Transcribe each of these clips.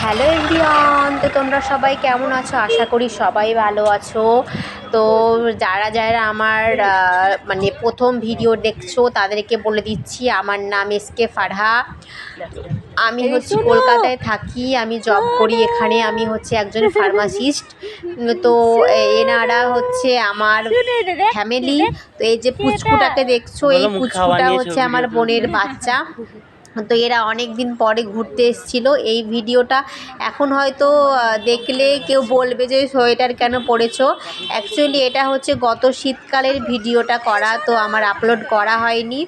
Hello everyone, তো তোমরা সবাই কেমন আছো? আশা করি সবাই ভালো আছো। তো যারা যারা আমার মানে প্রথম ভিডিও দেখছো তাদেরকে বলে দিচ্ছি, আমার নাম এসকে ফারহা। আমি হচ্ছে কলকাতায় থাকি, আমি জব করি এখানে। আমি হচ্ছে একজন ফার্মাসিস্ট। তো এনারা হচ্ছে আমার ফ্যামিলি। তো এই যে পুচকুটাকে দেখছো, এই পুচকুটা হচ্ছে আমার বোনের বাচ্চা। তো এরা অনেক দিন পরে ঘুরতে এসেছিলো। এই ভিডিওটা এখন হয়তো দেখলে কেউ বলবে যে সোয়েটার কেন পরেছো। অ্যাকচুয়ালি এটা হচ্ছে গত শীতকালের ভিডিওটা করা, তো আমার আপলোড করা হয়নি।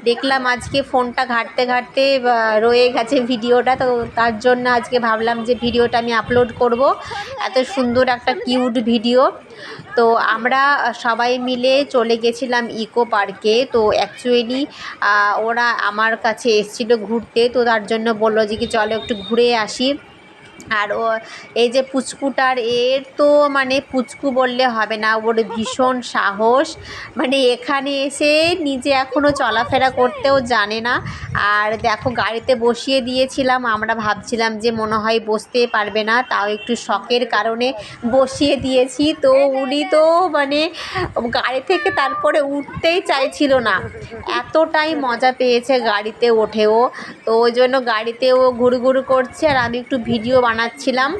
দেখলাম আজকে ফোনটা ঘাঁটতে ঘাঁটতে রয়ে গেছে ভিডিওটা, তো তার জন্য আজকে ভাবলাম যে ভিডিওটা আমি আপলোড করব। এত সুন্দর একটা কিউট ভিডিও। তো আমরা সবাই মিলে চলে গেছিলাম ইকো পার্কে। তো অ্যাকচুয়ালি ওরা আমার কাছে এসেছিলো ঘুরতে, তো তার জন্য বললো যে কি চলো একটু ঘুরে আসি। আর ও এই যে পুচকুটার, এর তো মানে পুচকু বললে হবে না, ওর ভীষণ সাহস। মানে এখানে এসে নিজে এখনও চলাফেরা করতেও জানে না। আর দেখো গাড়িতে বসিয়ে দিয়েছিলাম, আমরা ভাবছিলাম যে মনে হয় বসতে পারবে না, তাও একটু শখের কারণে বসিয়ে দিয়েছি। তো উনি তো মানে গাড়ি থেকে তারপরে উঠতেই চাইছিল না, এতটাই মজা পেয়েছে গাড়িতে ওঠেও। তো ওই জন্য গাড়িতেও ঘুরু করছে আর আমি একটু ভিডিও বানাচ্ছিলাম।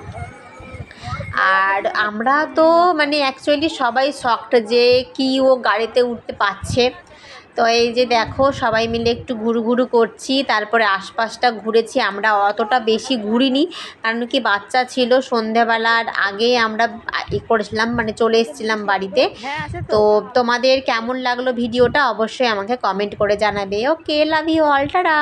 আর আমরা তো মানে অ্যাকচুয়ালি সবাই শকড যে কি ও গাড়িতে উঠতে পারছে। তো এই যে দেখো সবাই মিলে একটু ঘুরু করছি, তারপরে আশপাশটা ঘুরেছি। আমরা অতটা বেশি ঘুরিনি, কারণ কি বাচ্চা ছিল। সন্ধ্যাবেলার আগে আমরা করেছিলাম, মানে চলে এসেছিলাম বাড়িতে। তো তোমাদের কেমন লাগলো ভিডিওটা অবশ্যই আমাকে কমেন্ট করে জানাবে। ওকে, লাভ ইউ অল, টাটা।